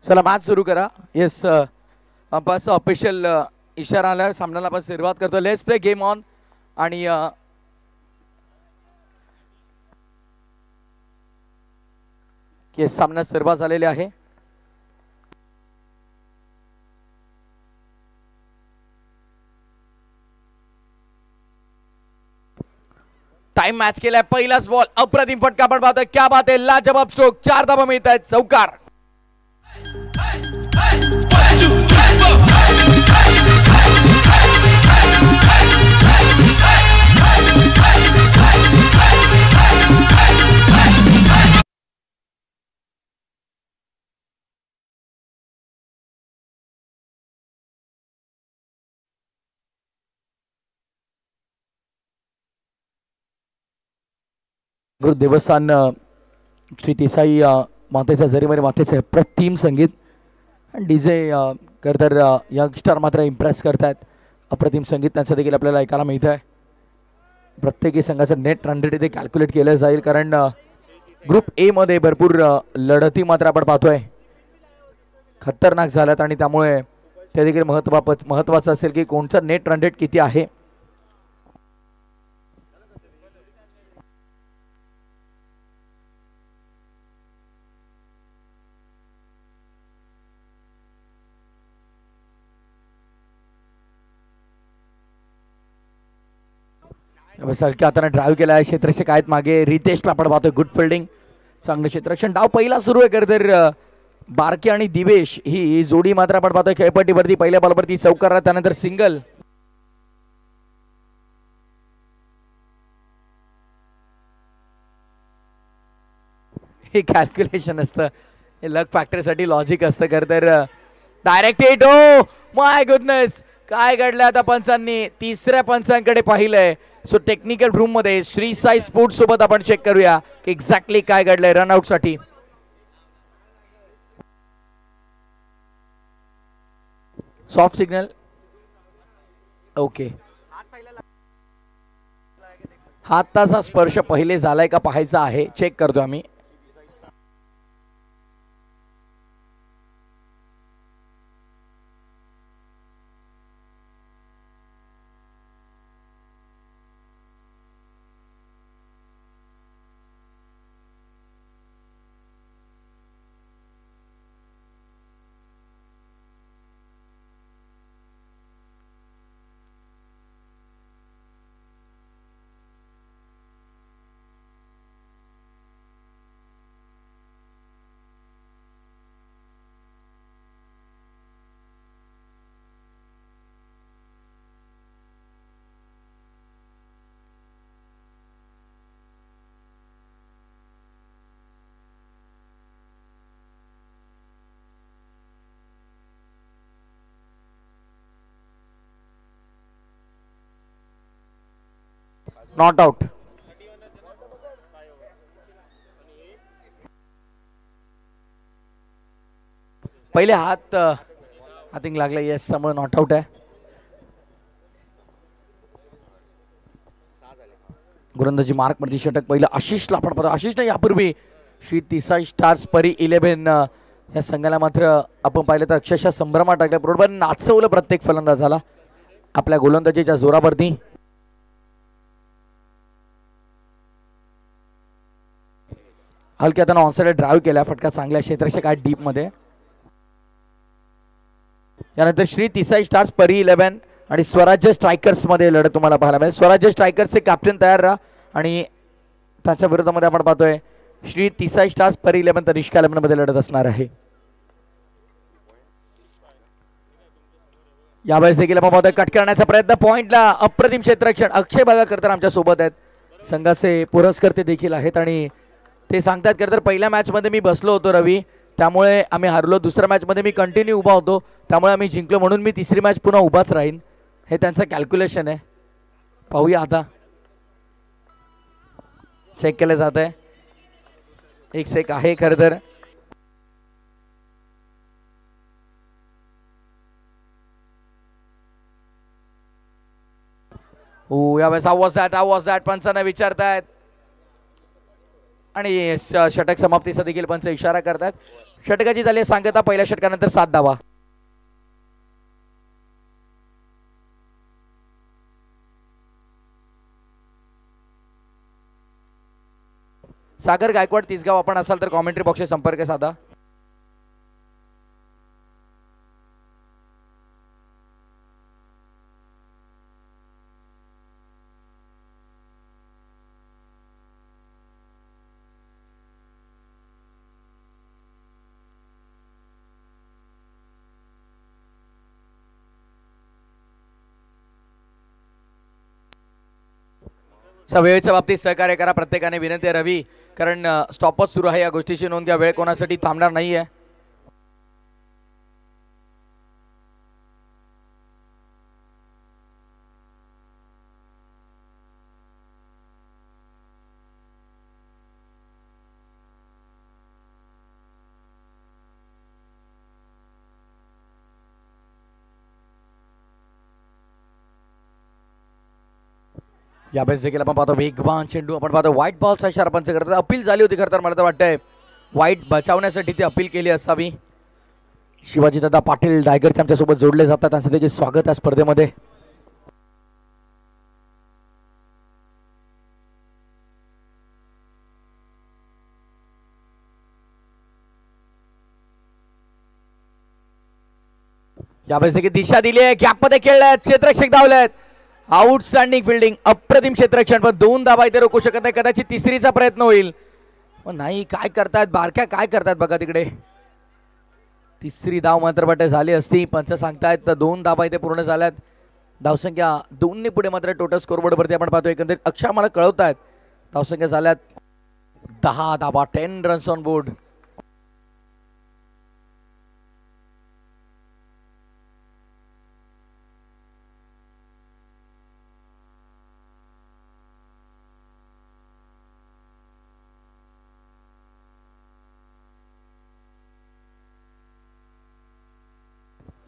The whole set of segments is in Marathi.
चला मॅच सुरू करा. येस बस ऑफिशियल इशारा आला, सामन्याला आपण सुरुवात करतो. Let's play game on. आणि येस सामना सुरुवात झालेली आहे. टाइम मॅच केलाय. पहिलाच बॉल, अप्रतिम फटका आपण पाहतोय. क्या बात आहे, लाजवाब स्ट्रोक. 4 धावा मिळत आहेत. चौकार. गुरु देवस्थान श्री तिसाई मातेच्या जरीमध्ये मातेचे अप्रतिम संगीत आणि डीजे तर यंगस्टर मात्र इम्प्रेस करतात. अप्रतिम संगीत त्यांचं देखील आपल्याला ऐकायला मिळतं आहे. प्रत्येकी संघाचं नेट रन रेट इथे कॅल्क्युलेट केलं जाईल, कारण ग्रुप ए मध्ये भरपूर लढती मात्र आपण पाहतोय खतरनाक झाल्यात आणि त्यामुळे ते देखील महत्त्वाचं असेल की कोणचं नेट रन रेट किती आहे. सलके आता ड्राईव्ह केला आहे. क्षेत्ररक्षक आहेत मागे. रितेशला आपण पाहतोय. गुड फिल्डिंग, चांगलं क्षेत्ररक्षण. डाव पहिला सुरू आहे. खरं तर बारके आणि दिवेश ही जोडी मात्र आपण पाहतोय खेळपट्टीवरती. पहिल्या बॉलवरती चौकार, त्यानंतर सिंगल. हे कॅल्क्युलेशन असतं, हे लक फॅक्टरसाठी लॉजिक असतं. खरं तर direct hit. Oh my goodness, काय घडलं आता पंचांनी. तिसऱ्या पंचांकडे पाहिलंय. सो टेक्निकल रूम मध्ये श्री साई स्पोर्ट्स सोबत आपण चेक करूया की एक्झॅक्टली काय घडलंय रनआउट साठी. Soft signal. ओके, हाताचा स्पर्श पहिले झालाय का पाहायचा आहे. चेक करतो आम्ही. Not out. पहिले हात हातिंग लागला. येस, त्यामुळे नॉट आउट आहे. गोलंदाजी मार्क मध्ये षटक पहिलं आशिषला आपण पाहतो. आशिषने यापूर्वी श्री तिसाई स्टार्स परी 11 या संघाला मात्र आपण पाहिलं तर अक्षरशः संभ्रमात टाकल्या. बरोबर नाचवलं प्रत्येक फलंदाजाला आपल्या गोलंदाजीच्या जोरावरती. हलक्या त्यानं ऑनसाइड ड्राईव्ह केला. फटका चांगल्या क्षेत्ररक्षक आहे डीप मध्ये. यानंतर श्री तिसाई स्टार्स परी 11 आणि स्वराज्य स्ट्रायकर्स मध्ये लढत तुम्हाला पाहायला मिळेल. स्वराज्य स्ट्रायकर्सचे कॅप्टन तयार राहा. आणि त्याच्या विरोधामध्ये आपण पाहतोय श्री तिसाई स्टार्स परी 11 तनिष्का 11 मध्ये लढत असणार आहे. यावेळेस देखील आपण पाहतोय कट करण्याचा प्रयत्न. पॉइंटला अप्रतिम क्षेत्ररक्षण. अक्षय बागा करतर आमच्या सोबत आहेत. संघाचे पुरस्कर्ते देखील आहेत आणि ते सांगतात खरं तर पहिल्या मॅच मध्ये मी बसलो होतो रवी, त्यामुळे आम्ही हारलो. दुसऱ्या मॅच मध्ये मी कंटिन्यू उभा होतो, त्यामुळे आम्ही जिंकलो. म्हणून मी तिसरी मॅच पुन्हा उभाच राहीन. हे त्यांचं कॅल्क्युलेशन आहे. पाहूया आता. चेक केलं जात आहे. एक सेक आहे खरं तर. यावेळेस आवाज दॅट पंचांना विचारतायत आणि षटक समाप्तीचा देखील पंच इशारा करतात. षटकाची झाली सांगता पहिल्या षटकानंतर 7 धावा. सागर गायकवाड तिसगाव आपण असाल तर कॉमेंट्री बॉक्सशी संपर्क साधा. वेळेच्या बाबतीत सहकार्य करा प्रत्येकाने विनंती आहे रवी, कारण स्टॉपच सुरू आहे. या गोष्टीची नोंद घ्या, वेळ कोणासाठी थांबणार नाहीये. यावेळेस देखील आपण पाहतो वेगवान चेंडू, आपण पाहतो व्हाईट बॉलचा इशारा पंच करतात. अपील झाली होती खरं तर, मला तर वाटतंय व्हाईट बचावण्यासाठी ती अपील केली असावी. शिवाजीदादा पाटील टायगर्स आमच्यासोबत जोडले जातात, त्यांचं देखील स्वागत या स्पर्धेमध्ये. यावेळेस देखील दिशा दिली आहे, गॅपमध्ये खेळल्यात, क्षेत्ररक्षक धावलेत. आउटस्टँडिंग फिल्डिंग, अप्रतिम क्षेत्ररक्षण, पण 2 धावा इथे रोखू शकत नाही. कदाचित तिसरीचा प्रयत्न होईल, पण नाही. काय करतायत बारक्या, काय करतायत बघा तिकडे. तिसरी धाव मात्र वाटत झाली असती, पंच सांगतायत. तर 2 धावा इथे पूर्ण झाल्यात. धावसंख्या 2 ने पुढे मात्र टोटल स्कोरबोर्ड वरती आपण पाहतो एकंदरीत अक्षय मला कळवतायत धावसंख्या झाल्यात 10 धावा, 10 रन्स ऑन बोर्ड.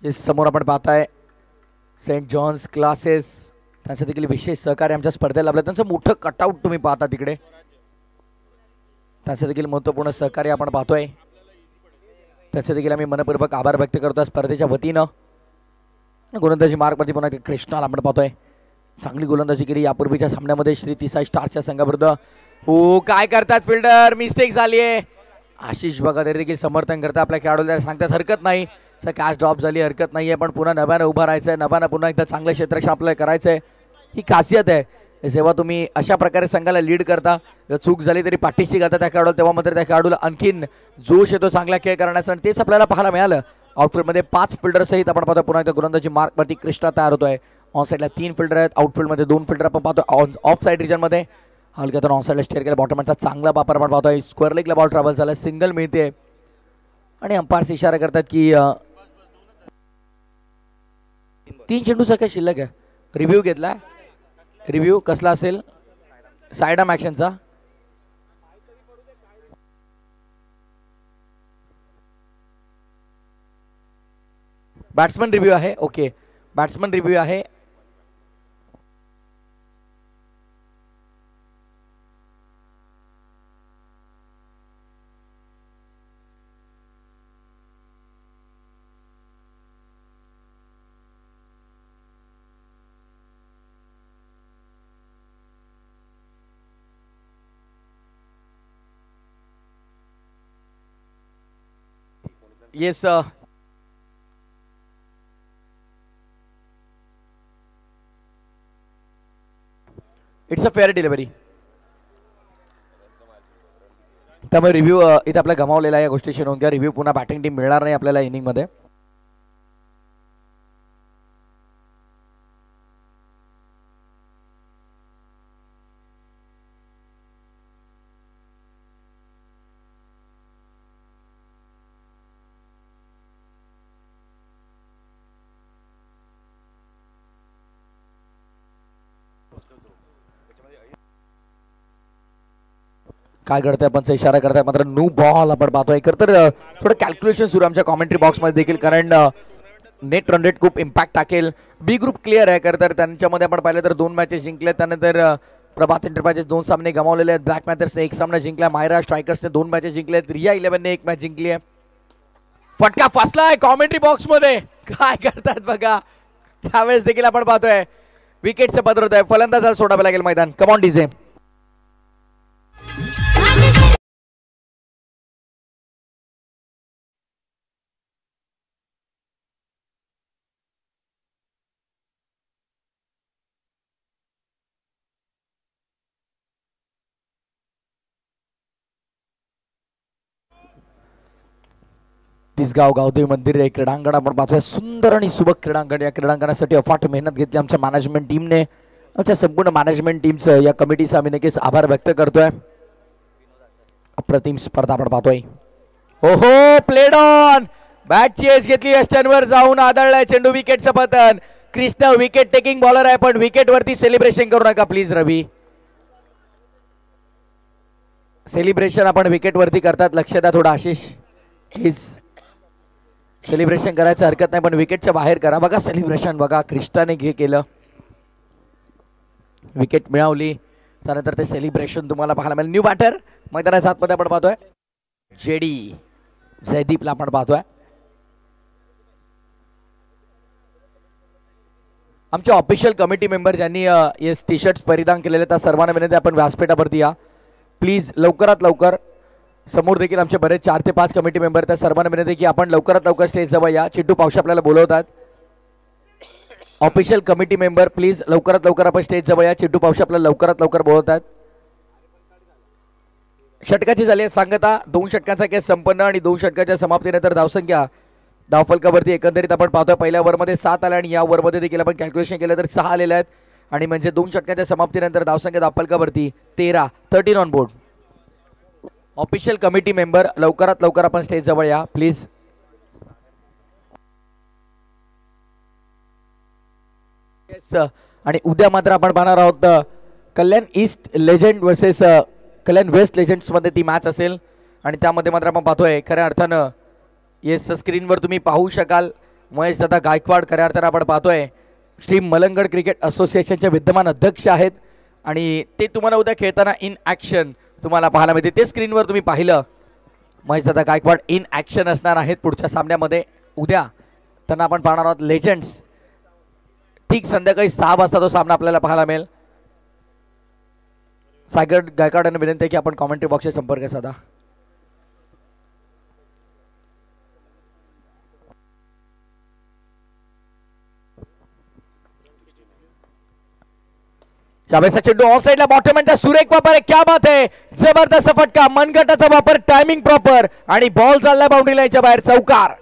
समोर आपण पाहताय सेंट जॉन्स क्लासेस, त्यांचं देखील विशेष सहकार्य आमच्या स्पर्धेला लाभलं. त्यांचं मोठं कटआउट तुम्ही पाहता तिकडे, त्यांचं देखील महत्त्वपूर्ण सहकार्य आपण पाहतोय. त्याचे देखील आम्ही मनपूर्वक आभार व्यक्त करतो स्पर्धेच्या वतीनं. गोलंदाजी मार्गवरती पुन्हा कृष्णाला आपण पाहतोय, चांगली गोलंदाजी केली यापूर्वीच्या सामन्यामध्ये श्री तिसाई स्टारच्या संघाविरुद्ध. हो काय करतात फिल्डर, मिस्टेक झाली आहे. आशिष बघा तरी देखील समर्थन करतात आपल्या खेळाडूला, सांगतात हरकत नाही, कॅच ड्रॉप झाली हरकत नाही आहे, पण पुन्हा नव्यानं उभं राहायचं आहे, नव्यानं पुन्हा एकदा चांगलं क्षेत्ररक्षण आपल्याला करायचं आहे. ही खासियत आहे जेव्हा तुम्ही अशा प्रकारे संघाला लीड करता. चूक झाली तरी पाठीशी घालता त्या खेळाडूला, तेव्हा मात्र त्या खेळाडूला आणखीन जोश येतो चांगला खेळ करण्याचा, आणि तेच आपल्याला पाहायला मिळालं. आउटफील्डमध्ये 5 फिल्डर सहित आपण पाहतो पुन्हा एकदा गोलंदाजी मार्कवरती कृष्णा तयार होतोय. ऑन साईडला 3 फिल्डर आहेत, आउटफील्डमध्ये 2 फिल्डर आपण पाहतो. ऑफ साईड रिजनमध्ये हलक्यातून ऑन साईडला स्टेअर केला, बॉटमचा चांगला वापर आपण पाहतोय. स्क्वेअर लेगला बॉल ट्रॅव्हल झाला, सिंगल मिळते, आणि अंपायर्स इशारा करतात की 3 चेंडूचा काय शिल्लक आहे. रिव्ह्यू घेतला, रिव्ह्यू कसला असेल, साइड आर्म ॲक्शनचा. बॅट्समन रिव्ह्यू आहे, ओके बॅट्समन रिव्ह्यू आहे. Yes it's a fair delivery. त्यामुळे रिव्ह्यू इथे आपला गमावलेला आहे, या गोष्टीची नोंद घ्या. रिव्ह्यू पुन्हा बॅटिंग टीम मिळणार नाही आपल्याला इनिंगमध्ये. काय करताय पण इशारा करताय, मात्र नो बॉल आपण पाहतोय. तर थोडं कॅल्क्युलेशन सुरू आमच्या कॉमेंट्री बॉक्समध्ये देखील, कारण नेट रन रेट खूप इम्पॅक्ट टाकेल. बी ग्रुप क्लिअर आहे खरं तर, त्यांच्यामध्ये आपण पाहिलं तर 2 मॅचेस जिंकले, त्यानंतर प्रभात एंटरप्राइजेस 2 सामने गमावलेले आहेत, ब्लॅक मॅथर्सने 1 सामना जिंकला, मायरा स्ट्रायकर्सने 2 मॅचेस जिंकले आहेत, रिया 11ने 1 मॅच जिंकली आहे. फटका फसलाय कॉमेंट्री बॉक्स मध्ये, काय करतात बघा. त्यावेळेस देखील आपण पाहतोय विकेटचं पत्र होत आहे. फलंदाजाला सोडावं लागेल मैदान. Come on DJ. तिसगाव गावदेवी मंदिर हे क्रीडांगण आपण पाहतोय. सुंदर आणि सुबक क्रीडांगण. या क्रीडांगणासाठी अफाट मेहनत घेतली आमच्या मॅनेजमेंट टीमने. आमच्या संपूर्ण मॅनेजमेंट टीमचं या कमिटीचा आम्ही नक्कीच आभार व्यक्त करतोय. अप्रतिम स्पर्धा आपण पाहतोय. ओहो, प्लेड ऑन. बॅटची एज घेतली, वेस्टर्नवर जाऊन आदळलाय चेंडू. विकेटचं पतन. कृष्ण विकेट टेकिंग बॉलर आहे, पण विकेट वरती सेलिब्रेशन करू नका प्लीज रवी. सेलिब्रेशन आपण विकेट वरती करतात, लक्ष द्या थोडं आशिष प्लीज. सेलिब्रेशन करायचं हरकत नाही, पण विकेटच्या बाहेर करा. बघा सेलिब्रेशन बघा, कृष्णाने केलं, विकेट मिळवली, त्यानंतर ते सेलिब्रेशन तुम्हाला पाहायला मिळेल. न्यू बॅटर मैदानाच्या आतमध्ये आपण पाहतोय जेडी जयदीपला आपण पाहतोय. आमचे ऑफिशियल कमिटी मेंबर ज्यांनी येस टी शर्ट्स परिधान केलेले त्या सर्वांना विनंती आपण व्यासपीठावरती या प्लीज. लवकरात लवकर समोर देखील आमचे बरेच 4 ते 5 कमिटी मेंबर, त्या सर्वांना विनंती की आपण लवकरात लवकर स्टेज जवळ या. चिट्टू पावशे आपल्याला बोलवतात. ऑफिशियल कमिटी मेंबर प्लीज लवकरात लवकर आपण स्टेज जवळ या. चिट्टू पावशे आपल्याला लवकरात लवकर बोलवतात. षटकाची झाली सांगता. 2 षटकांचा केस संपन्न आणि 2 षटकाच्या समाप्तीनंतर धावसंख्या धावफलकावरती एकंदरीत आपण पाहतोय पहिल्या ओव्हरमध्ये 7 आल्या आणि या ओव्हरमध्ये देखील आपण कॅल्क्युलेशन केलं तर 6 आलेले आहेत. आणि म्हणजे 2 षटकाच्या समाप्तीनंतर धावसंख्या धावफलकावरती 13 on board. Official committee member लवकरात लवकर आपण स्टेज जवळ या प्लीज. आणि उद्या मात्र आपण पाहणार आहोत कल्याण ईस्ट लेजंड वर्सेस कल्याण वेस्ट लेजंड्स मध्ये ती मॅच असेल. आणि त्यामध्ये मात्र आपण पाहतोय खऱ्या अर्थानं येस स्क्रीनवर तुम्ही पाहू शकाल महेश दादा गायकवाड खऱ्या अर्थानं आपण पाहतोय श्री मलंगड क्रिकेट असोसिएशनचे विद्यमान अध्यक्ष आहेत. आणि ते तुम्हाला उद्या खेळताना इन ॲक्शन तुम्हाला पाहायला मिळते. ते स्क्रीनवर तुम्ही पाहिलं महेश दादा गायकवाड इन ॲक्शन असणार आहेत पुढच्या सामन्यामध्ये उद्या. त्यांना आपण पाहणार आहोत लेजंड्स. ठीक संध्याकाळी 6 वाजता तो सामना आपल्याला पाहायला मिळेल. सागर गायकवाड यांना विनंती आहे की आपण कॉमेंट्री बॉक्सचे संपर्क साधा. शाबाश चेंडू ऑफ साइडला बॉटम एंडचा सुरेख वापर आहे. क्या बात आहे, जबरदस्त फटका, मनगटाचा वापर, टायमिंग प्रॉपर आणि बॉल चाललाय बाउंड्री लाईनच्या बाहेर. चौकार.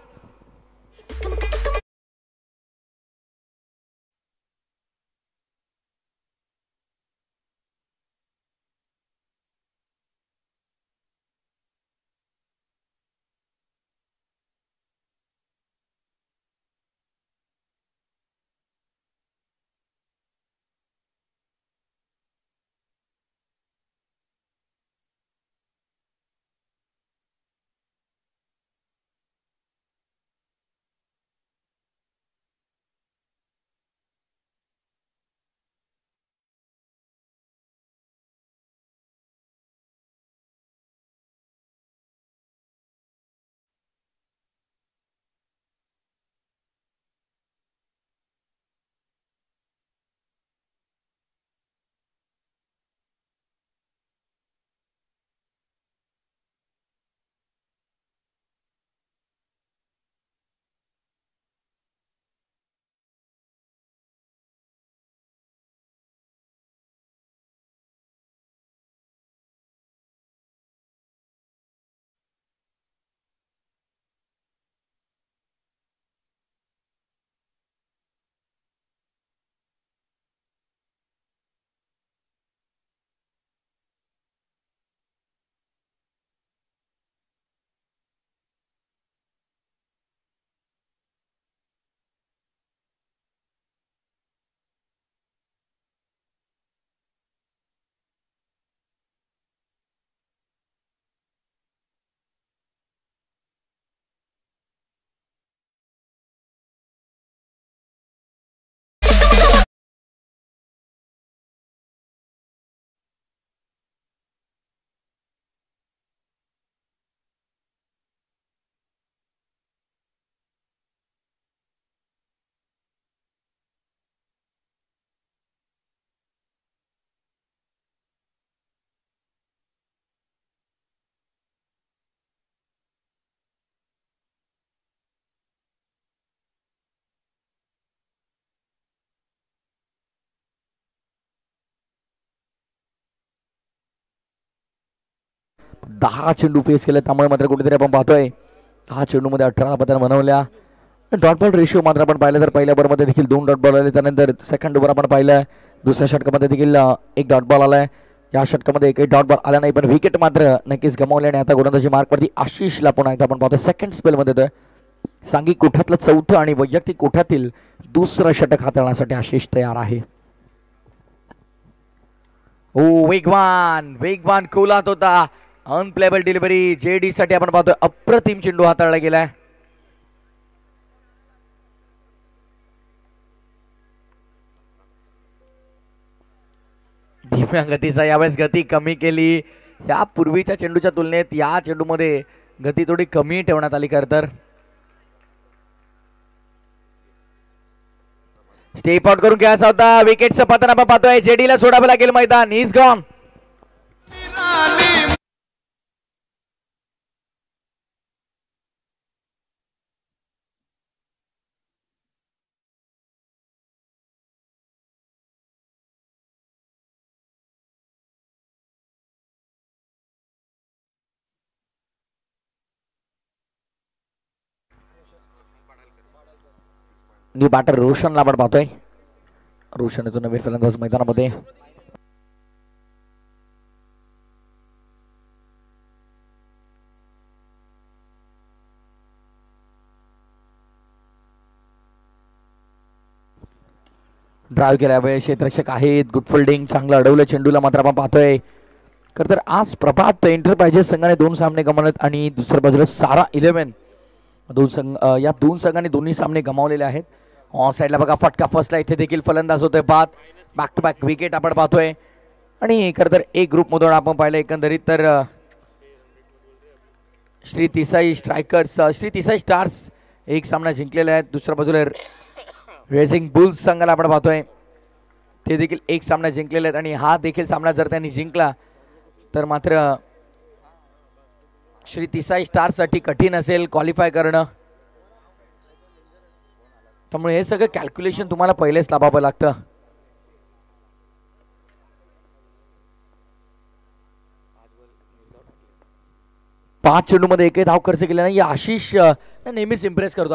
10 चेंडू फेस केले, त्यामुळे मात्र कुठेतरी आपण पाहतोय 10 चेंडूमध्ये 18 धावा बनवल्या. डॉट बॉल रेशिओ मात्र आपण पाहिलं तर पहिल्या ओव्हरमध्ये देखील 2 डॉट बॉल आले, त्यानंतर सेकंड ओव्हर आपण पाहिलं दुसऱ्या षटकामध्ये देखील 1 डॉट बॉल आलाय. या षटकामध्ये एकही डॉट बॉल आला नाही, पण विकेट मात्र नक्कीच गमावले. आणि आता गोलंदाजी मार्कवरती आशिषला पुन्हा एकदा आपण पाहतो सेकंड स्पेलमध्ये येतोय. सांघिक कोठ्यातलं 4थं आणि वैयक्तिक कोठ्यातील 2रं षटक हाताळण्यासाठी आशिष तयार आहे. ओ वेगवान वेगवान कोलात होता, अनप्लेबल डिलिव्हरी जेडी साठी आपण पाहतोय. अप्रतिम चेंडू हाताळला गेलाय. धीम्या गतीचा यावेळेस गती कमी केली. या पूर्वीच्या चेंडूच्या तुलनेत या चेंडूमध्ये गती थोडी कमी ठेवण्यात आली. खरं तर स्टेप आउट करून घ्यायचा होता. विकेटचं पतन आपण पाहतोय. जेडीला सोडावं लागेल मैदान. Is gone. न्यू बॅटर रोशनला आपण पाहतोय. रोशन येतो नवीन फलंदाज मैदानामध्ये. ड्राईव्ह केल्यामुळे क्षेत्ररक्षक आहेत. गुड फिल्डिंग, चांगलं अडवलं चेंडूला मात्र आपण पाहतोय. खरं तर आज प्रभात एंटरप्राइजेस संघाने 2 सामने गमावलेत आणि दुसऱ्या बाजूला सारा 11 या 2 संघांनी दोन्ही सामने गमावलेले आहेत. ऑन साईडला बघा फटका फसला, इथे देखील फलंदाज होतोय बाद. बॅक टू बॅक विकेट आपण पाहतोय. आणि खरं तर एक ग्रुपमधून आपण पाहिलं एकंदरीत तर श्री तिसाई स्टार्स एक सामना जिंकलेला आहे. दुसऱ्या बाजूला रेसिंग बुल्स संघाला आपण पाहतोय, ते देखील एक सामना जिंकलेले आहेत. आणि हा देखील सामना जर त्यांनी जिंकला तर मात्र श्री तिसाई स्टार्ससाठी कठीण असेल क्वालिफाय करणं. त्यामुळे हे सगळं कॅल्क्युलेशन तुम्हाला पहिलेच लाभावं लागतं. पाच चेंडूमध्ये एकही धाव खर्च केला नाही. आशिष नेहमीच इम्प्रेस करतो.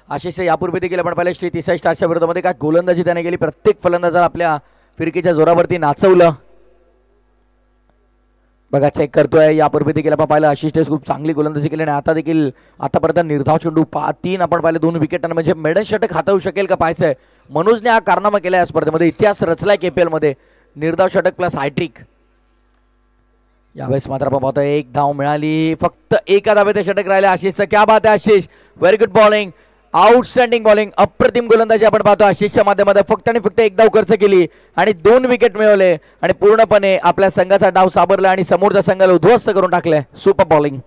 आशिष यापूर्वी देखील आपण पाहिलं श्री तिसाई स्टार्सच्या विरोधामध्ये काय गोलंदाजी त्याने केली. प्रत्येक फलंदाजाला आपल्या फिरकीच्या जोरावरती नाचवलं. बघा चेक करतोय. यापूर्वी देखील आपण पाहिलं आशिषने खूप चांगली गोलंदाजी केली आणि आता देखील आतापर्यंत निर्धाव चेंडू 3 आपण पाहिले 2 विकेटांना, म्हणजे मेडन षटक हाताळू शकेल का पाहायचंय. मनोजने हा कारनामा केला या स्पर्धेमध्ये, इतिहास रचलाय केपीएल मध्ये. निर्धाव षटक प्लस हायट्रिक. यावेळेस मात्र आपण पाहतोय 1 धाव मिळाली, फक्त एका धावेत षटक राहिले आशिषचं. क्या बात आहे Ashish, very good bowling, outstanding bowling, अप्रतिम गोलंदाजी आपण पाहतो आशिषच्या माध्यमातून. फक्त आणि फक्त 1 धाव खर्च केली आणि 2 विकेट मिळवले आणि पूर्णपणे आपल्या संघाचा डाव सावरला आणि समोरच्या संघाला उद्ध्वस्त करून टाकले. Super bowling.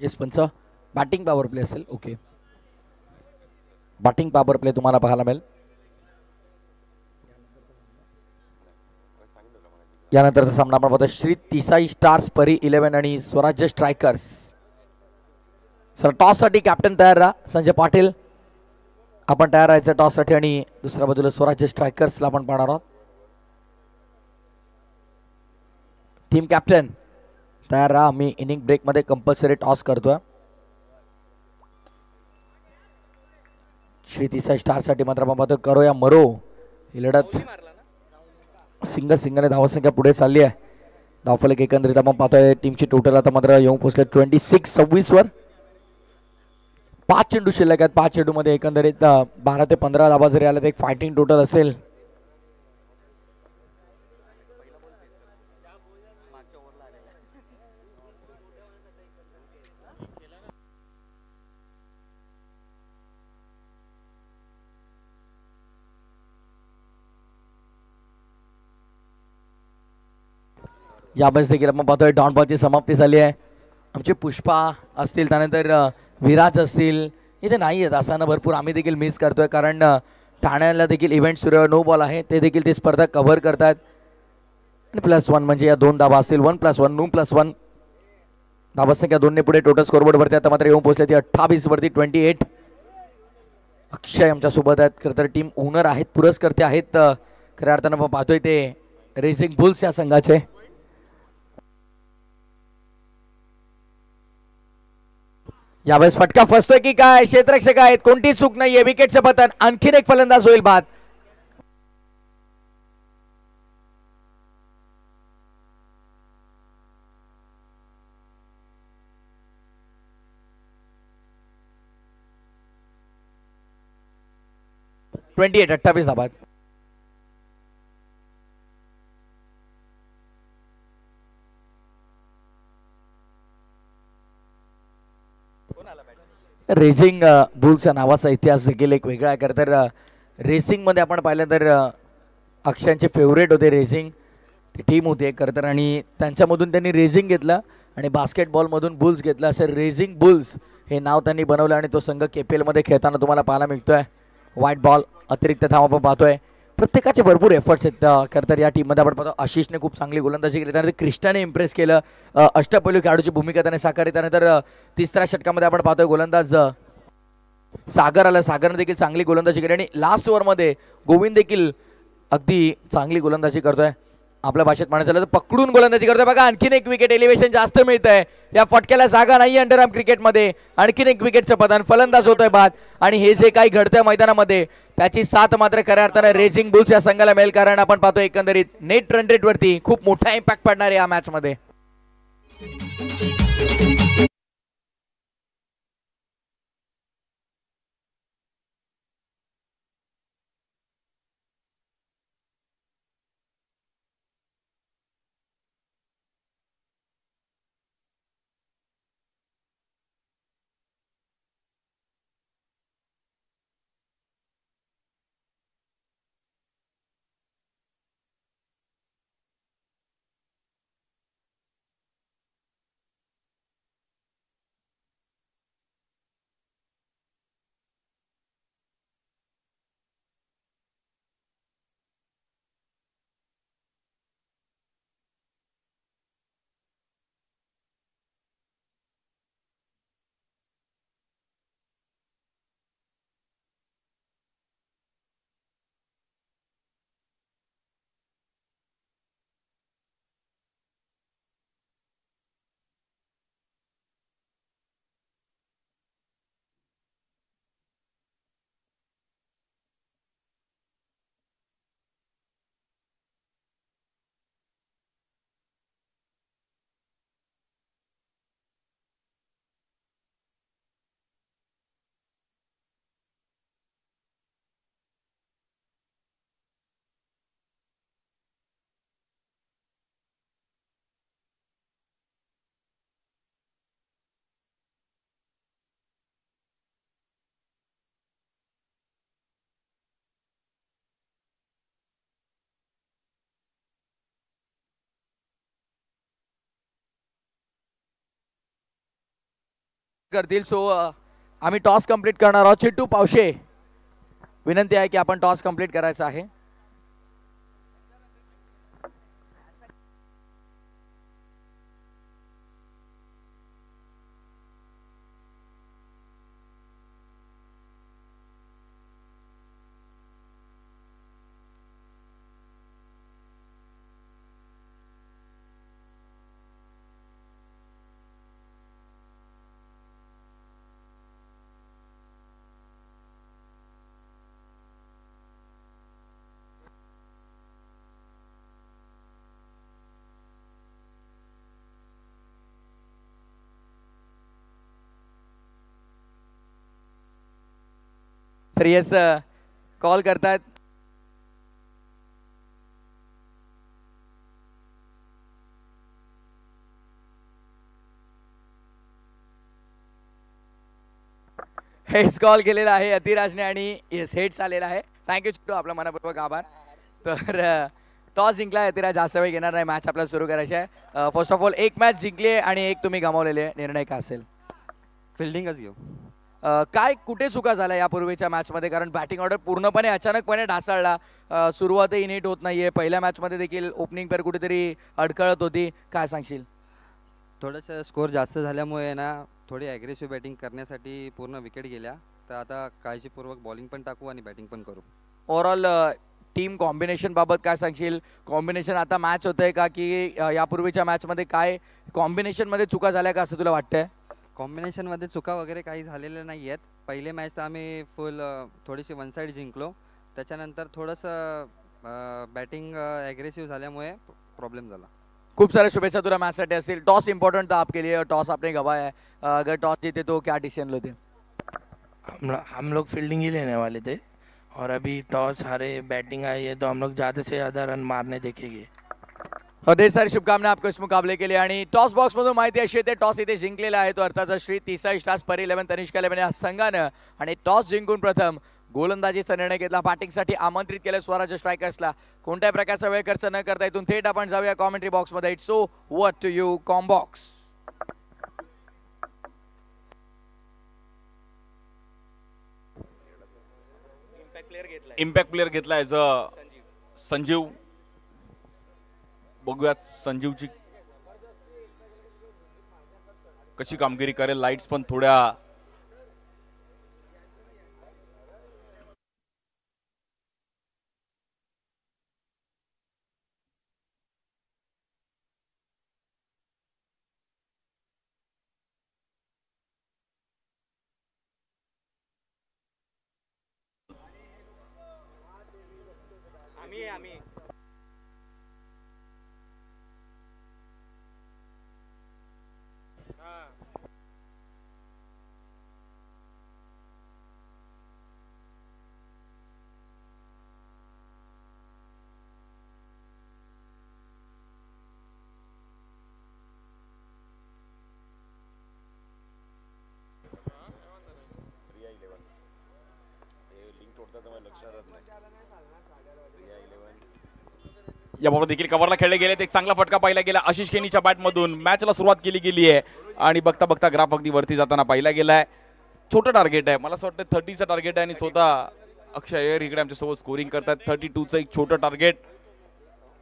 येस पंच, बॅटिंग पॉवर प्ले असेल. ओके, बॅटिंग पॉवर प्ले तुम्हाला पाहायला मिळेल. यानंतरचा सामना आपण पाहतो श्री तिसाई स्टार्स परी 11 आणि स्वराज्य स्ट्रायकर्स. सर टॉस साठी कॅप्टन तयार राहा. संजय पाटील आपण तयार राहायचं टॉस साठी. आणि दुसऱ्या बाजूला स्वराज्य स्ट्रायकर्सला आपण पाहणार आहोत. टीम कॅप्टन तयार राहा. मी इनिंग ब्रेक मध्ये कंपल्सरी टॉस करतोय. श्री तिसाई स्टार साठी मात्र आपण पाहतो करो या मरो ही लढत. सिंगलने धावसंख्या पुढे चालली आहे. धावफलक एकंदरीत आपण पाहतोय टीमची टोटल आता मात्र येऊन पोहोचले 26-26 वर. 5 चेंडू शिल्लक आहेत. 5 चेंडू मध्ये एकंदरीत 12 ते 15 धावा जरी आल्या तर एक फायटिंग टोटल असेल. यावेळेस देखील आपण पाहतोय डॉट बॉलची समाप्ती झाली आहे. आमचे पुष्पा असतील, त्यानंतर विराज असतील, इथे नाही आहेत. असानं भरपूर आम्ही देखील मिस करतोय, कारण ठाण्याला देखील इव्हेंट सुरू नो बॉल आहे, ते देखील ती स्पर्धा कव्हर करतात. आणि +1 म्हणजे या 2 धावा असतील. 1+1 9+1 धावा संख्या 2 ने पुढे. टोटल स्कोरबोर्ड वरती आता मात्र येऊन पोहोचले ती 28 वरती 28. अक्षय आमच्या सोबत आहेत. खरं तर टीम ओनर आहेत, पुरस्कर्ते आहेत. खऱ्या अर्थानं आपण पाहतोय ते रेसिंग बुल्स या संघाचे. यावेळेस फटका फसतोय की काय? क्षेत्ररक्षक आहेत, कोणती चूक नाहीये. विकेटचं पतन. आणखीन एक फलंदाज होईल बाद. ट्वेंटी 28 धाबाद. रेसिंग बुल्सच्या नावाचा इतिहास देखील एक वेगळा आहे. खरं तर रेसिंगमध्ये आपण पाहिलं तर अक्षयांचे फेवरेट होते रेसिंग टीम होते खरं तर, आणि त्यांच्यामधून त्यांनी रेसिंग घेतलं आणि बास्केटबॉलमधून बुल्स घेतलं. असं रेसिंग बुल्स हे नाव त्यांनी बनवलं आणि तो संघ KPL मध्ये खेळताना तुम्हाला पाहायला मिळतोय. व्हाईट बॉल अतिरिक्त धाव आपण पाहतोय. प्रत्येकाचे भरपूर एफर्ट्स आहेत. खरं तर या टीममध्ये आपण पाहतो आशिषने खूप चांगली गोलंदाजी केली, त्यानंतर क्रिस्टाने इम्प्रेस केलं. अष्टपैलू खेळाडूची भूमिका त्याने साकारली. त्यानंतर तिसऱ्या षटकामध्ये आपण पाहतोय गोलंदाज सागर आला. सागरने देखील चांगली गोलंदाजी केली आणि लास्ट ओव्हरमध्ये गोविंद देखील अगदी चांगली गोलंदाजी करतोय. आपल्या भाषेत म्हणायचं झालं तर पकडून गोलंदाजी करतोय. बघा आणखीन एक विकेट. एलिव्हेशन जास्त मिळतंय. या फटक्याला जागा नाही अंडरआर्म क्रिकेटमध्ये. आणखीन एक विकेटचं पतन. फलंदाज होतोय बाद. आणि हे जे काही घडतंय मैदानामध्ये त्याची साथ मात्र खऱ्या अर्थानं रेसिंग बुल्स या संघाला मिळेल, कारण आपण पाहतो एकंदरीत नेट रन रेट वरती खूप मोठा इम्पॅक्ट पडणार आहे या मॅच मध्ये. करतील. सो आम्ही टॉस कंप्लीट करणार आहोत. चिट्टू पावशे विनंती आहे की आपण टॉस कंप्लीट करायचा आहे. तर येस कॉल करतात. हेड्स कॉल केलेला आहे अतिराजने आणि येस हेड्स आलेला आहे. थँक्यू चिट्टू, आपला मनापूर्वक आभार. तर टॉस जिंकला अतिराज, जास्त वेळ घेणार नाही, मॅच आपल्याला सुरू करायची आहे. फर्स्ट ऑफ ऑल एक मॅच जिंकली आहे आणि एक तुम्ही गमावलेली आहे. निर्णय काय असेल? फिल्डिंगच घेऊ. काय कुठे चुका झाल्या यापूर्वीच्या मॅचमध्ये, कारण बॅटिंग ऑर्डर पूर्णपणे अचानकपणे ढासळला. सुरुवातही नीट होत नाहीये, पहिल्या मॅचमध्ये देखील ओपनिंग पेअर कुठेतरी अडखळत होती. काय सांगशील? थोडंसं स्कोर जास्त झाल्यामुळे ना थोडी ॲग्रेसिव्ह बॅटिंग करण्यासाठी पूर्ण विकेट गेल्या. तर आता काळजीपूर्वक बॉलिंग पण टाकू आणि बॅटिंग पण करू. ओव्हरऑल टीम कॉम्बिनेशन बाबत काय सांगशील? कॉम्बिनेशन आता मॅच होतंय का, की यापूर्वीच्या मॅचमध्ये काय कॉम्बिनेशनमध्ये चुका झाल्या का असं तुला वाटतंय? कॉम्बिनेशनमध्ये चुका वगैरे काही झालेल्या नाही आहेत. पहिले मॅच तर आम्ही फुल थोडीशी वन साईड जिंकलो. त्याच्यानंतर थोडंसं बॅटिंग ॲग्रेसिव्ह झाल्यामुळे प्रॉब्लेम झाला. खूप साऱ्या शुभेच्छा तुला मॅचसाठी असतील. टॉस इंपॉर्टंट था आपके लिए, टॉस आपने गवाया है. अगर टॉस जीते तो क्या डिसीजन लेते? हम लोग फील्डिंग ही लेने वाले थे और अभी टॉस हारे, बैटिंग आई है, तो हम लोग ज़्यादा से ज़्यादा रन मारने देखेंगे. ढेर सारी शुभकामना आपको इस मुकाबले के लिए. आणि टॉस बॉक्स मधून माहिती अशी येते, टॉस इथे जिंकलेला आहे तो अर्थातच श्री तिसाई स्टार्स परी 11 तनिष्का 11 या संघानं. आणि टॉस जिंकून प्रथम गोलंदाजीचा निर्णय घेतला. बॅटिंगसाठी आमंत्रित केलं स्वराज्य स्ट्रायकर्सला. कोणत्याही प्रकारचा वेळ खर्च न करता इथून थेट आपण जाऊया कॉमेंट्री बॉक्समध्ये. It's so what to you कॉम्बॉक्स. इम्पॅक्ट प्लेअर घेतलाय संजीव. बघूया संजीवची कशी कामगिरी करेल. लाईट्स पण थोड्या याबाबत देखील कव्हरला खेळले गेले. एक चांगला फटका पाहिला गेला आशिष केनीच्या बॅटमधून. मॅचला सुरुवात केली गेली आहे आणि बघता बघता ग्राफ अगदी वरती जाताना पाहिला गेलाय. छोटं टार्गेट आहे, मला असं वाटतं 30चं टार्गेट आहे आणि स्वतः अक्षय अय्यर इकडे आमच्यासोबत स्कोरिंग करतात. 32चं एक छोटं टार्गेट.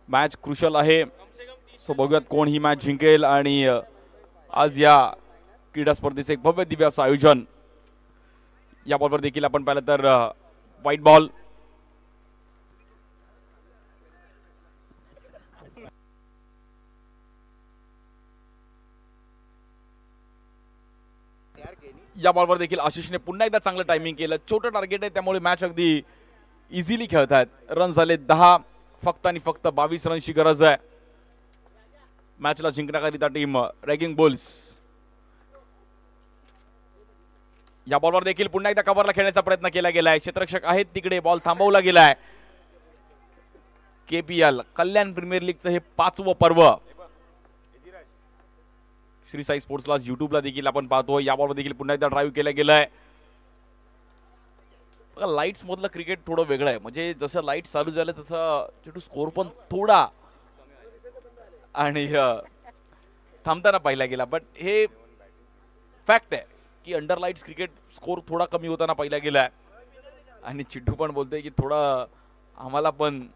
मॅच क्रुशल आहे, सो बघूयात कोण ही मॅच जिंकेल. आणि आज या क्रीडा स्पर्धेचं एक भव्य दिव्य असं आयोजन. या बॉलवर देखील आपण पाहिलं तर व्हाईट बॉल. या बॉलवर देखील आशिषने पुन्हा एकदा चांगलं टायमिंग केलं. छोटं टार्गेट आहे त्यामुळे मॅच अगदी इझिली खेळतायत. रन झाले 10, फक्त आणि फक्त 22 रनची गरज आहे मॅचला जिंकण्याकरिता टीम रॅगिंग बुल्स. या बॉलवर देखील पुन्हा एकदा कव्हरला खेळण्याचा प्रयत्न केला गेलाय. क्षेत्ररक्षक आहेत तिकडे, बॉल थांबवला गेलाय. KPL कल्याण प्रीमियर लीगचं हे 5वं पर्व श्री साई स्पोर्ट्सला युट्यूबला देखील आपण पाहतो. या बॉलवर देखील पुन्हा एकदा ड्राईव्ह केला गेलाय. लाईट्स मधलं क्रिकेट थोडं वेगळं आहे, म्हणजे जसं लाईट चालू झालं तसं स्कोर पण थोडा आणि थांबताना पाहिला गेला. बट हे फॅक्ट आहे की अंडर लाईट्स क्रिकेट स्कोर थोडा कमी होताना पाहिला गेलाय. आणि चिट्टू पण बोलतोय की थोडा आम्हाला पण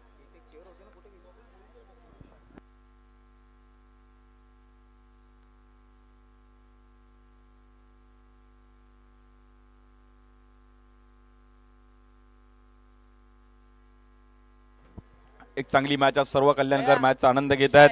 एक चांगली मॅच. आज सर्व कल्याणकर मॅचचा आनंद घेत आहेत.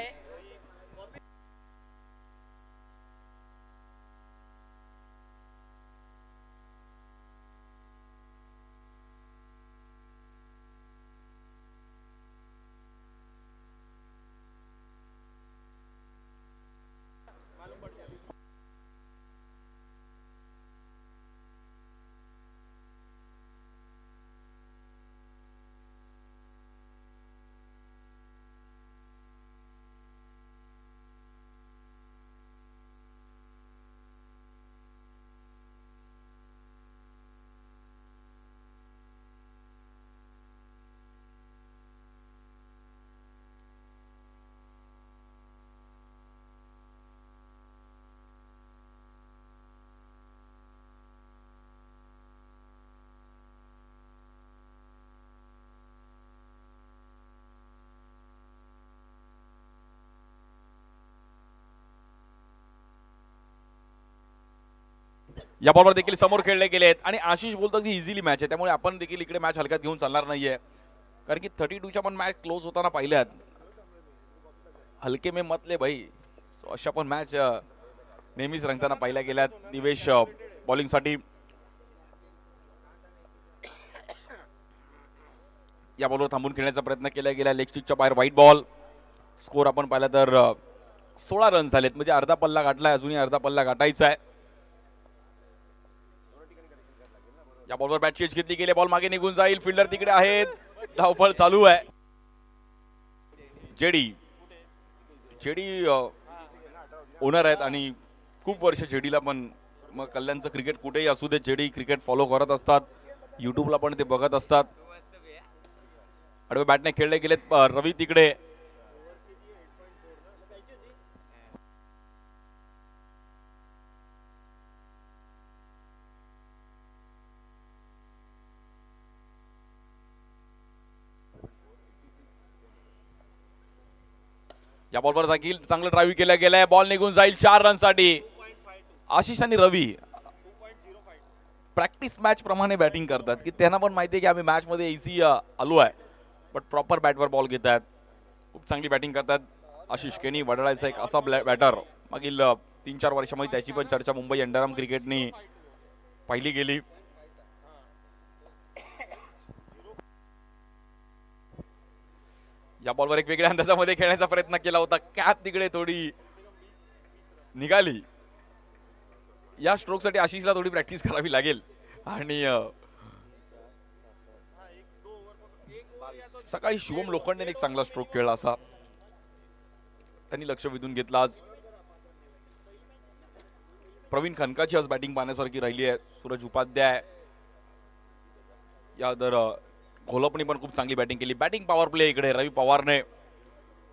या बॉलवर देखील समोर खेळले गेलेत आणि आशिष बोलतो की इझिली मॅच आहे, त्यामुळे आपण देखील इकडे मॅच हलक्यात घेऊन चालणार नाहीये, कारण की 32च्या पण मॅच क्लोज होताना पाहिल्यात. हलके में मतले भाई. अशा पण मॅच नेहमीच रंगताना पाहिल्या गेल्यात. निवेश बॉलिंगसाठी या बॉलवर थांबून खेळण्याचा प्रयत्न केला गेला. लेग स्टिकच्या बाहेर व्हाईट बॉल. स्कोर आपण पाहिला तर 16 रन झालेत, म्हणजे अर्धा पल्ला गाठलाय, अजूनही अर्धा पल्ला गाठायचा आहे. या बॉलवर बॅटची एज घेतली गेली, बॉल मागे निघून जाईल, फिल्डर तिकडे आहेत, धावपळ चालू आहे. जेडी ओनर आहेत आणि खूप वर्ष जेडीला पण, मग कल्याणचं क्रिकेट कुठेही असू दे, जेडी क्रिकेट फॉलो करत असतात, युट्यूबला पण ते बघत असतात. आडवे बॅटने खेळले गेलेत. रवी तिकडे या बॉलवर जाईल, चांगलं ड्राईव्ह केलं गेलंय, बॉल निघून जाईल 4 रनसाठी. आशिष आणि रवी प्रॅक्टिस मॅच प्रमाणे बॅटिंग करतात, की त्यांना पण माहिती आहे की आम्ही मॅच मध्ये इझी आलो आहे, बट प्रॉपर बॅटवर बॉल घेत आहेत. खूप चांगली बॅटिंग करतात. आशिष केनी वडाळायचा एक असा बॅटर, मागील 3-4 वर्षामध्ये त्याची पण चर्चा मुंबई अंडरआर्म क्रिकेटनी पाहिली गेली. या बॉलवर एक वेगळ्या अंदाजामध्ये खेळण्याचा प्रयत्न केला होता, कॅप तिकडे थोडी निघाली. या स्ट्रोकसाठी आशिषला थोडी प्रॅक्टिस करावी लागेल. आणि सकाळी शुभम लोखंडेने एक चांगला स्ट्रोक खेळला, असा त्यांनी लक्ष वेधून घेतलं. आज प्रवीण खनकाची आज बॅटिंग पाहण्यासारखी राहिली आहे. सूरज उपाध्याय, या दर घोलपने पण खूप चांगली बॅटिंग केली. बॅटिंग पॉवर प्ले इकडे रवी पवारने.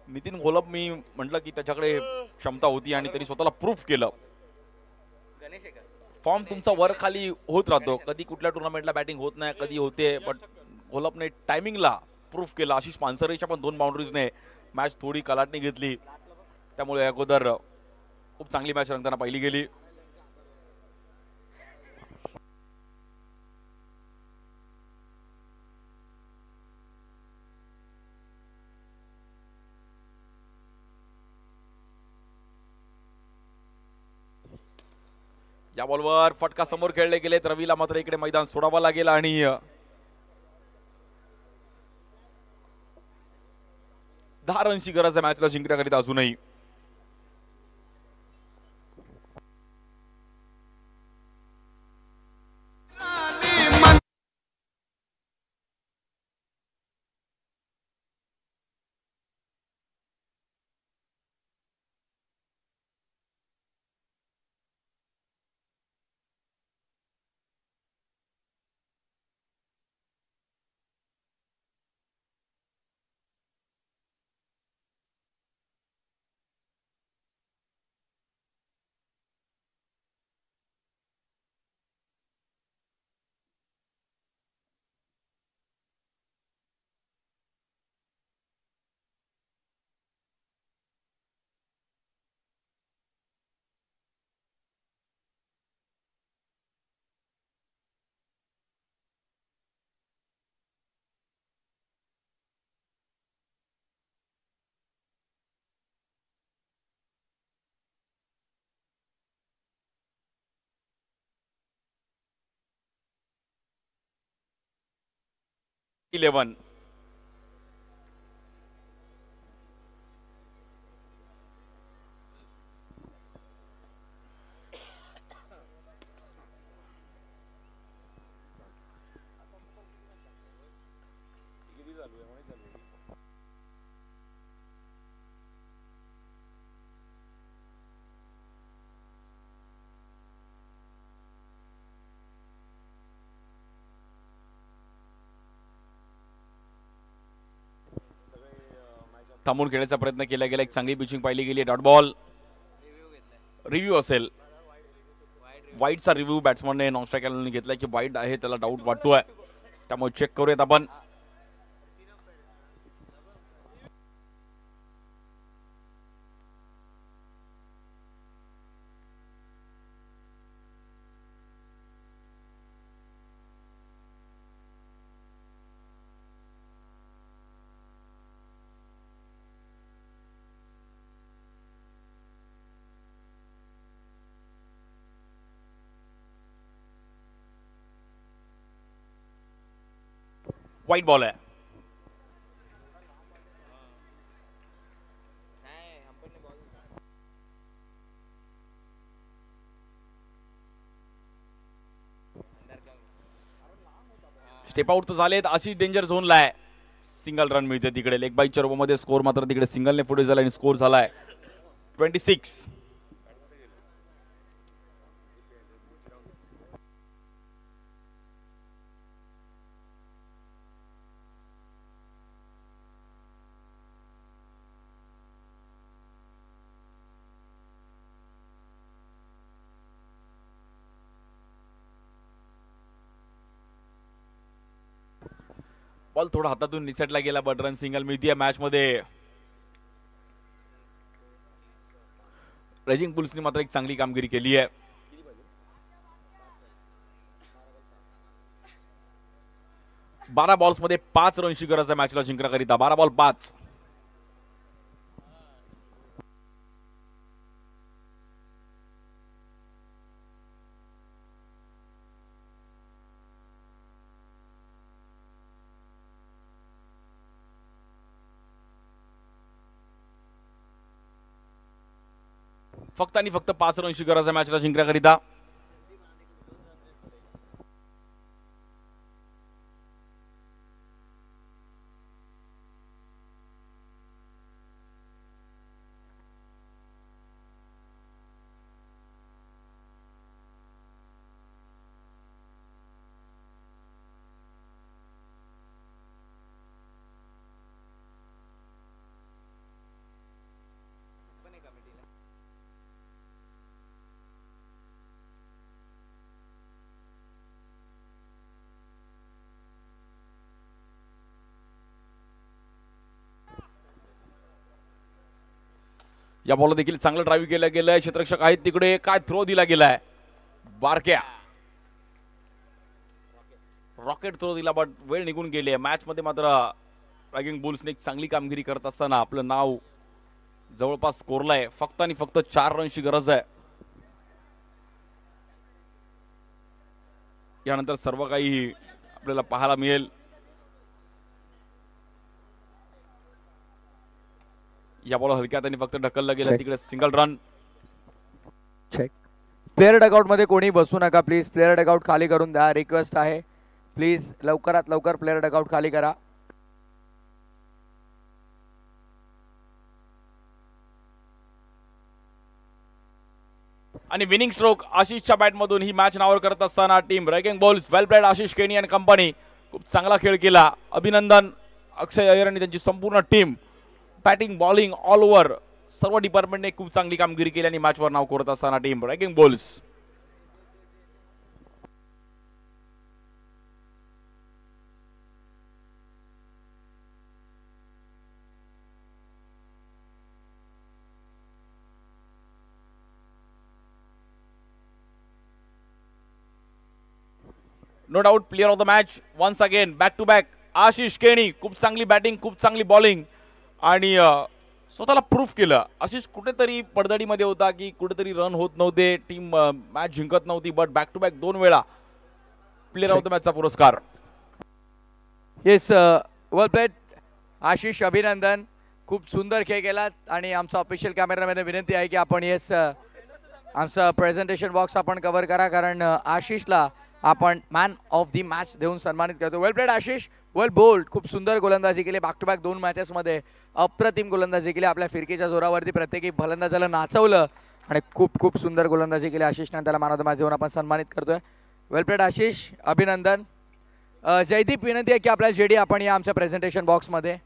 नितीन घोलप मी म्हटलं की त्याच्याकडे क्षमता होती आणि त्यांनी स्वतःला प्रूफ केलं. फॉर्म तुमचा वर खाली होत राहतो, कधी कुठल्या टुर्नामेंटला बॅटिंग होत नाही, कधी होते, बट घोलपने टायमिंगला प्रूफ केला. आशिष पानसरेच्या पण 2 बाउंड्रीजने मॅच थोडी कलाटणी घेतली, त्यामुळे अगोदर खूप चांगली मॅच रंगताना पाहिली गेली. या बॉलवर फटका समोर खेळले गेलेत. रवीला मात्र इकडे मैदान सोडावं लागेल आणि 10 रनची गरज आहे मॅचला जिंकण्याकरिता अजूनही. इलेव्हन थांबून खेळण्याचा प्रयत्न केला गेला. एक चांगली पिचिंग पाहिली गेली. डॉट बॉल रिव्ह्यू असेल. वाईटचा रिव्ह्यू बॅट्समनने नॉन स्ट्रायकरने घेतलाय की वाईट आहे, त्याला डाऊट वाटतोय, त्यामुळे चेक करूयात आपण. वाईट बॉल आहे. स्टेप आउट तर झालेत. आशिष डेंजर झोनला आहे. सिंगल रन मिळते तिकडे. लेग बाईच्या रूपमध्ये स्कोर मात्र तिकडे सिंगलने पुढे झाला आणि स्कोर झालाय 26. बॉल थोडा हातातून निसटला गेला बट रन सिंगल मिळतीये मॅच मध्ये. रेजिंग बुल्सनी मात्र एक चांगली कामगिरी केली आहे. बारा बॉल्स मध्ये 5 रनची गरज आहे मॅचला जिंकण्याकरिता. 12 बॉल 5. फक्त आणि फक्त 5 रनची गरज आहे मॅचला जिंकण्याकरिता. या बॉलला देखील चांगलं ड्राईव्ह केलं गेलंय. क्षेत्ररक्षक आहेत तिकडे. काय थ्रो दिला गेलाय. बारक्या रॉकेट थ्रो दिला बट वेळ निघून गेली आहे. मॅच मध्ये मात्र रॅगिंग बुल्सने एक चांगली कामगिरी करत असताना आपलं नाव जवळपास कोरलंय. फक्त आणि फक्त 4 रनची गरज आहे. यानंतर सर्व काही आपल्याला पाहायला मिळेल. या बॉल हलक्यात आणि फक्त ढकललं गेलं तिकडे. Single run. Check. Player dugout मध्ये कोणी बसू नका प्लीज. प्लेअर डगआउट खाली करून द्या. रिक्वेस्ट आहे प्लीज. लवकरात लवकर प्लेअर डगआउट खाली करा. आणि विनिंग स्ट्रोक आशिषच्या बॅट मधून ही मॅच नावर करत असताना टीम रॅगिंग बॉल्स वेल प्लेड आशिष केनी अँड कंपनी खूप चांगला खेळ केला. अभिनंदन अक्षय अय्यर आणि त्यांची संपूर्ण team. Batting bowling all over सर्व डिपार्टमेंटने खूप चांगली कामगिरी केली आणि मॅचवर नाव करत असताना team ragging balls. No doubt player of the match once again back to back Ashish Keni. खूप चांगली बॅटिंग, खूप चांगली बॉलिंग आणि स्वतःला प्रूफ केलं. आशिष कुठेतरी पडदडीमध्ये होता की कुठेतरी रन होत नव्हते, टीम मॅच जिंकत नव्हती, बट बॅक टू बॅक 2 वेळा प्लेयर ऑफ द मॅचचा पुरस्कार. येस वेल प्लेड आशिष. अभिनंदन. खूप सुंदर खेळ केला आणि आमचा ऑफिशियल कॅमेरामध्ये विनंती आहे की आपण येस आमचं प्रेझेंटेशन बॉक्स आपण कव्हर करा कारण आशिषला आपण मॅन ऑफ दी मॅच देऊन सन्मानित करतो. वेल प्लेड आशिष. वेल बोल्ड. खूप सुंदर गोलंदाजी केली. बॅक टू बॅक 2 मॅचेसमध्ये अप्रतिम गोलंदाजी केली. आपल्या फिरकीच्या जोरावरती प्रत्येकी फलंदाजाला नाचवलं आणि खूप खूप सुंदर गोलंदाजी केली आशिषने. त्याला मॅन ऑफ द मॅच देऊन आपण सन्मानित करतोय. वेल प्लेड आशिष. अभिनंदन. जयदीप विनंती आहे की आपल्याला जेडी आपण या आमच्या प्रेझेंटेशन बॉक्समध्ये.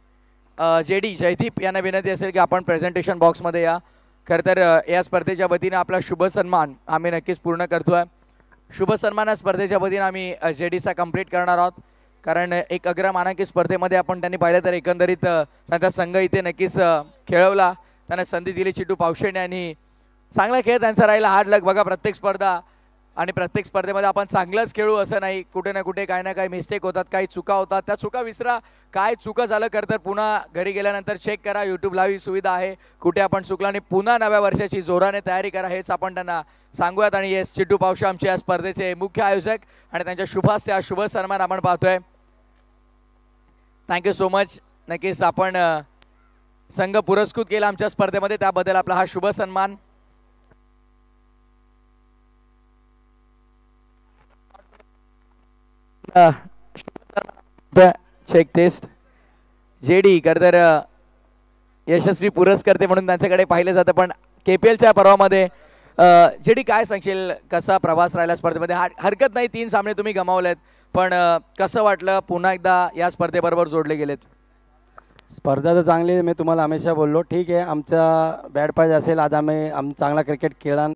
जयदीप यांना विनंती असेल की आपण प्रेझेंटेशन बॉक्समध्ये या. खरं तर या स्पर्धेच्या वतीने आपला शुभ सन्मान आम्ही नक्कीच पूर्ण करतोय. शुभ सन्मान या स्पर्धेच्या वतीने आम्ही जेडीचा कंप्लीट करणार आहोत कारण एक अग्रमानांकित स्पर्धेमध्ये आपण त्यांनी पाहिलं तर एकंदरीत त्यांचा संघ इथे नक्कीच खेळवला. त्यांना संधी दिली चिटू पावशेणे यांनी. चांगला खेळ त्यांचा राहिला. हार्ड लक. बघा प्रत्येक स्पर्धा आणि प्रत्येक स्पर्धेमध्ये आपण चांगलंच खेळू असं नाही. कुठे ना कुठे काही ना काही मिस्टेक होतात, काही चुका होतात. त्या चुका विसरा. काय चुका झालं तर पुन्हा घरी गेल्यानंतर चेक करा. यूट्यूब लाईव्ह सुविधा आहे. कुठे आपण चुकला आणि पुन्हा नव्या वर्षाची जोराने तयारी करा हेच आपण त्यांना सांगूयात. आणि येस चिट्टू पावशे आमचे या स्पर्धेचे मुख्य आयोजक आणि त्यांच्या शुभास्ते हा शुभ सन्मान आपण पाहतोय. Thank you so much. नक्कीच आपण संघ पुरस्कृत केला आमच्या स्पर्धेमध्ये, त्याबद्दल आपला हा शुभ सन्मान. चेक टेस्ट जेडी खरं तर यशस्वी पुरस्कर्ते म्हणून त्यांच्याकडे पाहिलं जातं, पण KPLच्या पर्वामध्ये जेडी काय सांगशील, कसा प्रवास राहिला स्पर्धेमध्ये? हरकत नाही, 3 सामने तुम्ही गमावलेत, पण कसं वाटलं पुन्हा एकदा या स्पर्धेबरोबर जोडले गेलेत? स्पर्धा तर चांगली, मी तुम्हाला हमेशा बोललो ठीक आहे, आमचा बॅड पाच असेल, आज आम्ही चांगला क्रिकेट खेळला